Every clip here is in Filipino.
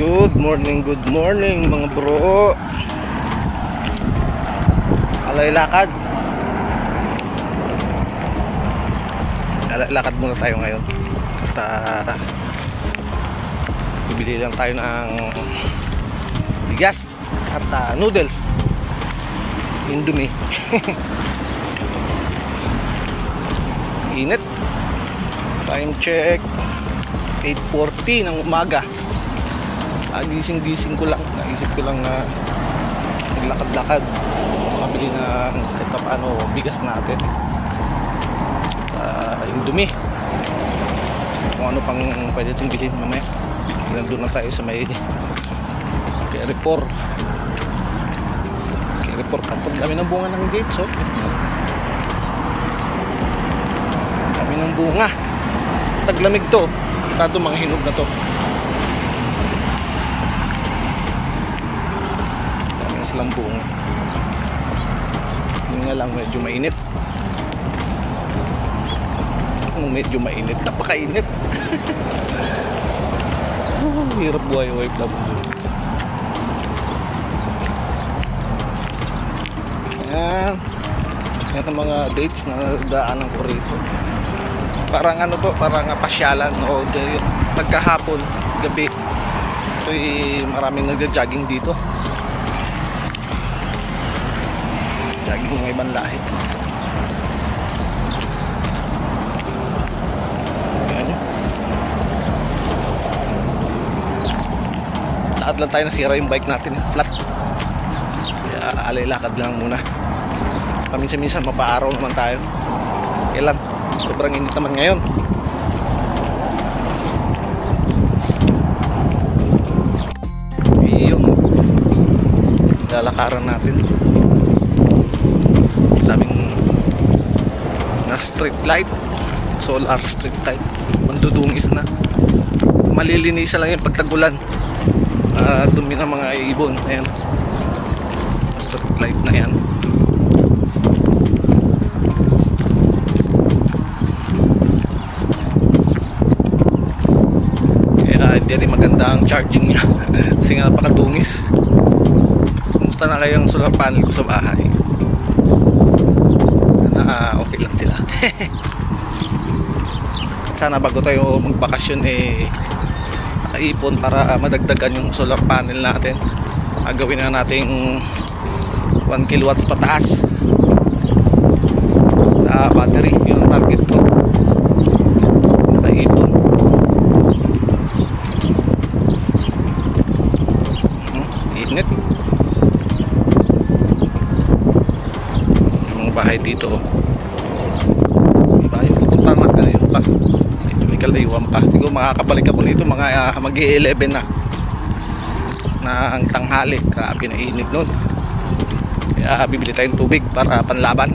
Good morning mga bro. Alay lakad. Lakad muna tayo ngayon. At bibili lang tayo ng bigas at noodles, Indomie. Init. Time check 8:40 ng umaga. Gising ko lang. Naisip ko lang na naglakad-lakad, makabili ng kahit paano bigas natin, Indomie, kung ano pang pwede itong bilhin mamaya. Nandun na tayo sa may Carrefour kapag dami ng bunga ng grapes, oh. Dami ng bunga, taglamig to, ito mga hinog na to. Lang buong yun nga lang, medyo mainit. Napakainit. Hirap buhay wife lang. Yan ang mga dates na daanan ko rito. Parang ano to, parang pasyalan o pagkahapon, gabi ito'y maraming nagja-jogging dito. Jogging ng ibang lahi. Ayan. Lakad lang tayo, nasira yung bike natin, flat. Kaya alay-lakad lang muna. Paminsan-minsan mapaaraw naman tayo. Kailan? Sobrang init naman ngayon. Iyon, lalakaran natin. Daming na street light, solar street light, mandudungis na. Malilinis lang yung pagtagulan, dumi ng mga ibon. Ayan, street light na yan. Kaya hindi rin maganda ang charging niya kasi nga napakadungis. Kumusta na kayong solar panel ko sa bahay? Okay lang sila. Sana bago tayo magbakasyon ipon para madagdagan yung solar panel natin. Gawin na natin 1 kilowatts pataas na battery. Yun ang target ko. Ipon. Init. Yung bahay dito, yung pupunta natin yung pa medyo may kalayuan pa. Hindi ko makakabalik ako nito, mga mag-11 na ang tanghali. Grabe na init nun. Kaya bibili tayong tubig para panlaban.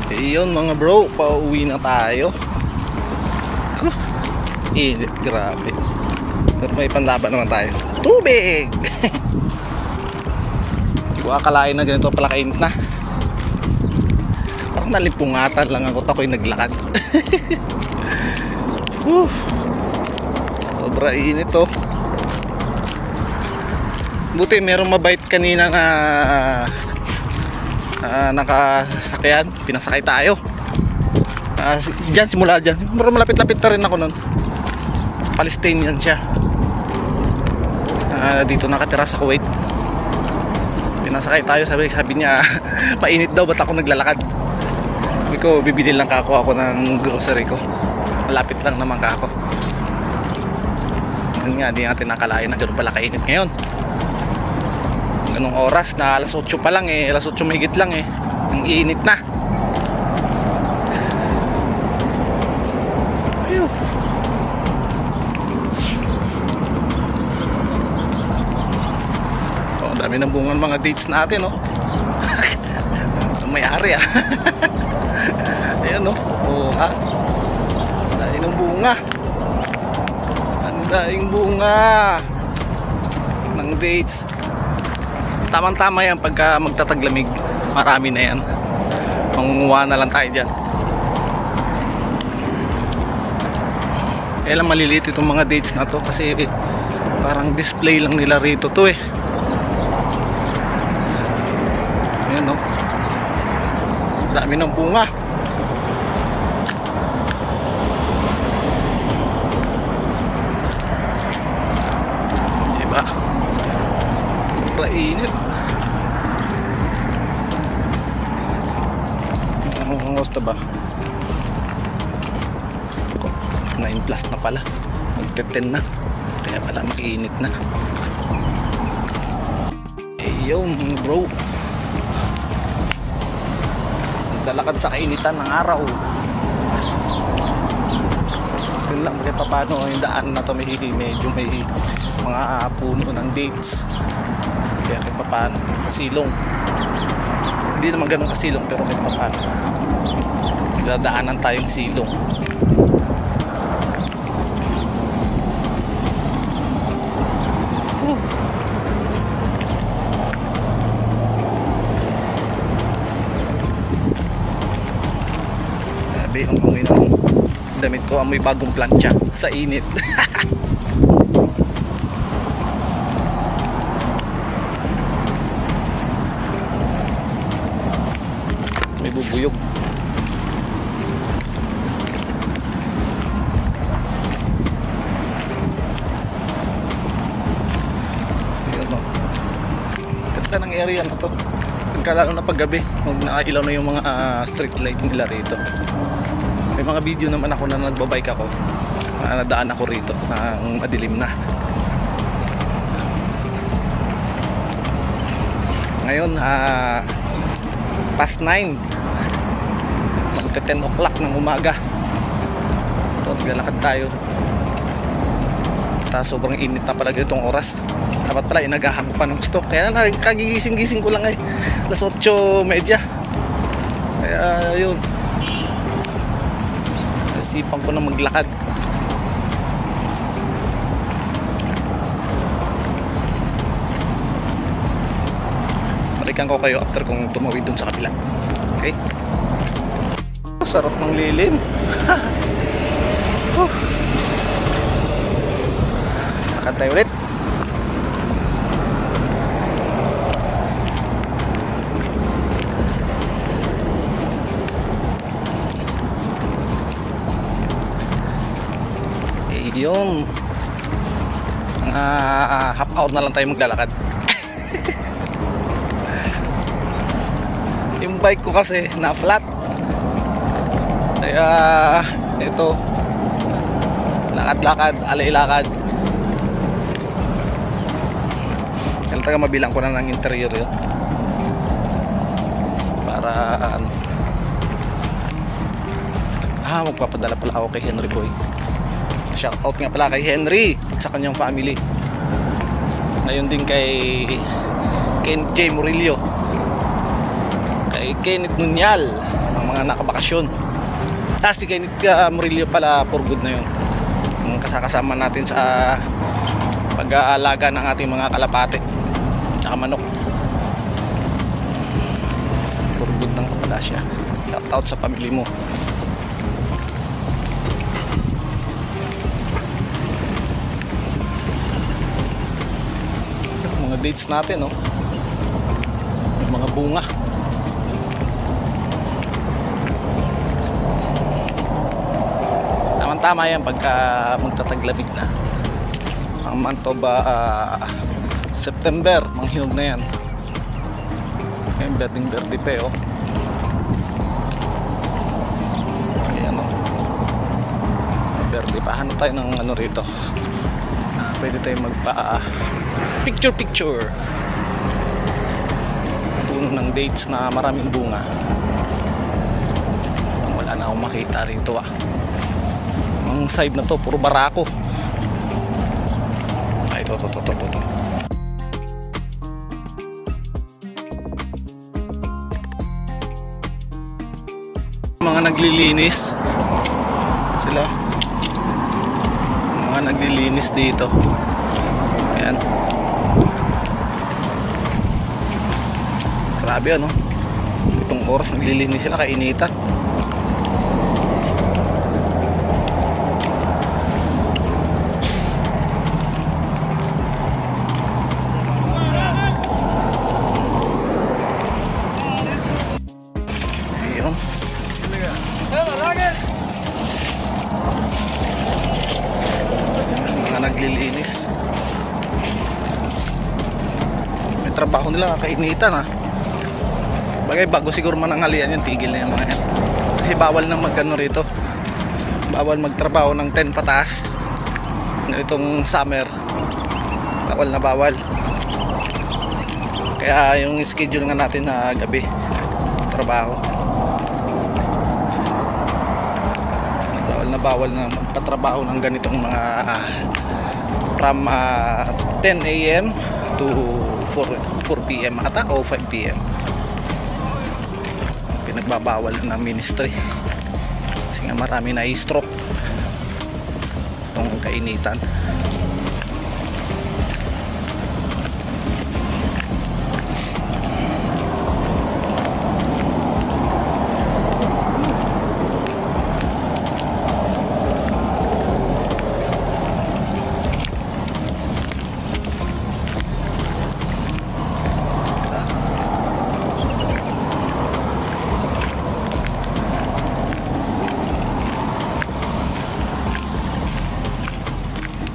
Okay, yun mga bro, pauwi na tayo. Init, grabe. Pero may panlaban naman tayo, tubig. Hindi ko akalain na ganito pala kainit na. Parang nalimpungatan lang ako, ako'y naglakad. Sobra init to. Buti merong mabait kanina na nakasakyan, pinasakay tayo. Diyan, simula dyan, pero malapit-lapit na rin ako nun. Palestinian siya, dito nakatira sa Kuwait. Pinasakay tayo, sabi niya mainit daw, ba't ako naglalakad. Sabi ko, bibili lang ako ng grocery ko, malapit lang naman ako. Yun nga, di natin nakalain na gano'n pala kainit ngayon. Ganong oras na alas 8 pa lang alas 8 mahigit lang ang init na. Ayun. Dami ng bunga mga dates natin, oh. May-ari, Ayan, oh. Oh, ha. Dami ng bunga. Daing bunga ng dates. Tamang-tama yan pagka magtataglamig. Marami na yan. Mangunguha na lang tayo dyan. Kaya lang maliliit itong mga dates na to kasi parang display lang nila rito to eh. Ayan o. Dami ng bunga. Diba? Init. Ang gusto ba? 9 plus na pala. Magte-10 na. Kaya pala makiinit na. Ayun bro. Dalakad sa kainitan ng araw. Yun lang kahit paano yung daan na to medyo may mga puno ng dates. Kaya kahit paano kasilong. Hindi naman ganun kasilong pero kahit paano dadaanan tayong silong. Grabe ang amoy ng damit ko, amoy bagong plancha sa init. May bubuyog. Ayun o. Ganda ng area na to. Lalo na paggabi, nakailaw na yung mga street light nila rito. May mga video naman ako na nagbabike ako. Nadaan ako rito ng madilim na. Ngayon, past 9. Magte 10 o'clock ng umaga. Ito, naglalakad tayo. Sobrang init na pala itong oras. Dapat pala inagahan ko pa ng gusto. Kaya kagigising-gising ko lang ay alas 8:30. Kaya yun, nasipan ko na maglakad. Balikan ko kayo after kong tumawid dun sa kabila. Okay? Sarap ng lilim. Lakad tayo ulit. Yun, half hour na lang tayo maglalakad. Yung bike ko kasi na flat, kaya ito lakad-lakad, alay-lakad. Kaya taga mabilang ko na ng interior yun para ano, magpapadala pala ako kay Henry Boy. Shoutout nga pala kay Henry at sa kanyang family. Ngayon din kay Ken J. Murillo, kay Kenneth Nunyal, ang mga nakabakasyon. Si Kenneth Murillo pala for good na yun. Ang kasama natin sa pag-aalaga ng ating mga kalapate at manok. For good nang kapala siya. Shoutout sa family mo. Mga dates natin, no? Yung mga bunga. Tama-tama yan pagka magtataglamig na. Ang month of September, manghinog na yan. Yung berding-berdi pa, oh. Ayan, oh. Berdi pa. Hanap tayo ng ano rito. Pwede tayo magpa picture puno ng dates na maraming bunga. Wala na akong makita rito ang side na to puro barako. Ay, to mga naglilinis sila, mga mga naglilinis dito. Ayan. Grabe ano. Itong oras naglilinis sila, kainitan. Mga naglilinis. May trabaho nila, kainitan ha. Bagay bago siguro mananghalian yan, tigil na yung mga yan. Kasi bawal na magano rito. Bawal magtrabaho ng 10 pataas. Itong summer, bawal na bawal. Kaya yung schedule nga natin na gabi sa trabaho, bawal na magpatrabaho ng ganitong mga from 10 AM to 4 PM ata o 5 PM. Pinagbabawal ng ministry kasi nga marami na i-stroke itong kainitan.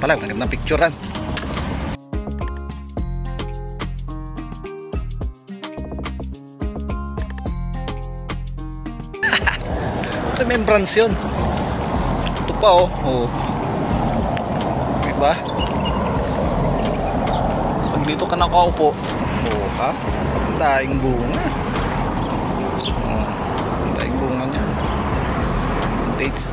Pala, magandang picturean. Remembrance yun. Ito pa oh. Oh. Diba? Pag dito ka nakaupo, oh ha? Ang daing bunga. Oh, ang daing bunga niyan. Dates.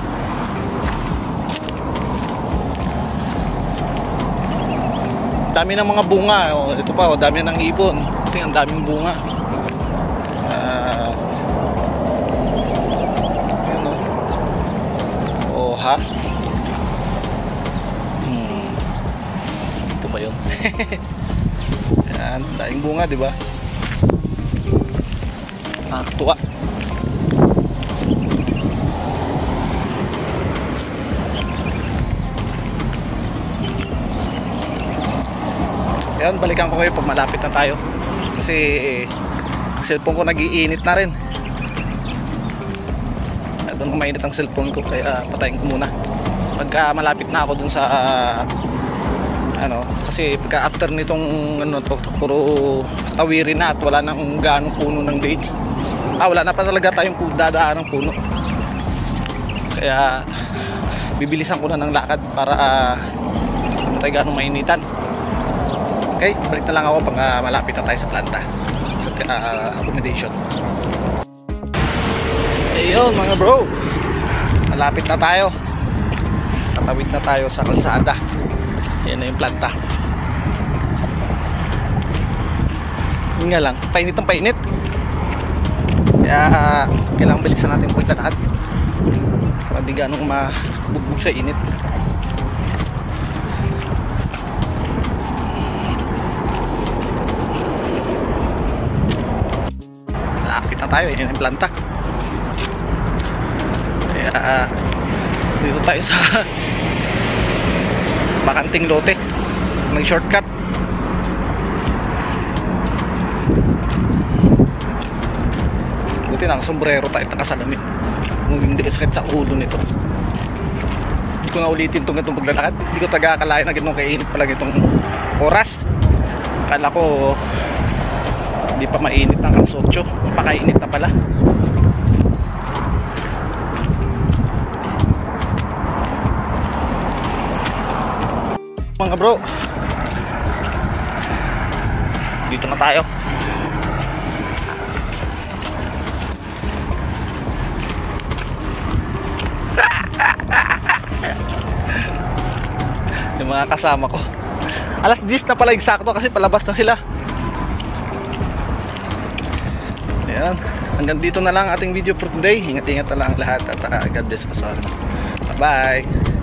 Dami ng mga bunga oh, ito pa oh, dami ng ibon kasi ang daming bunga. Ayan oh. Oh ha. Ito ba yun? Ayan, daming bunga diba? Nakakatuwa. Ayan, balikan ko kayo pag malapit na tayo kasi cellphone ko nag-iinit na rin. Doon mainit ang cellphone ko kaya patayin ko muna pagka malapit na ako dun sa ano, kasi pagka after nitong ano to, puro tawirin na at wala nang gaanong puno ng dates. Wala na pa talaga tayong dadaan ng puno. Kaya bibilisan ko na ng lakad para tayo gaanong mainitan. Okay, balik na lang ako pag malapit na tayo sa planta, sa accommodation. Ayun mga bro, malapit na tayo. Tatawid na tayo sa kalsada. Yan na yung planta. Yun nga lang, painit ang painit. Kaya kailangan bilisan natin paglalakad para di ganong mabugbog sa init. Tayo, yun yung planta. Kaya dito tayo sa bakanting lote, nag shortcut. Buti nakasombrero tayo, nakasalamin. Kung hindi sakit sa ulo nito. Hindi ko na ulitin itong paglalakad. Hindi ko taga-akalain na ganun kainit pala itong oras. Kala ko hindi pa mainit ang alas 8, napakainit na pala. Mga bro, dito na tayo. Yung mga kasama ko, alas 10 na pala eksakto kasi palabas na sila. Ayan, hanggang dito na lang ating video for today. Ingat-ingat na lang lahat at God bless us all. Bye bye.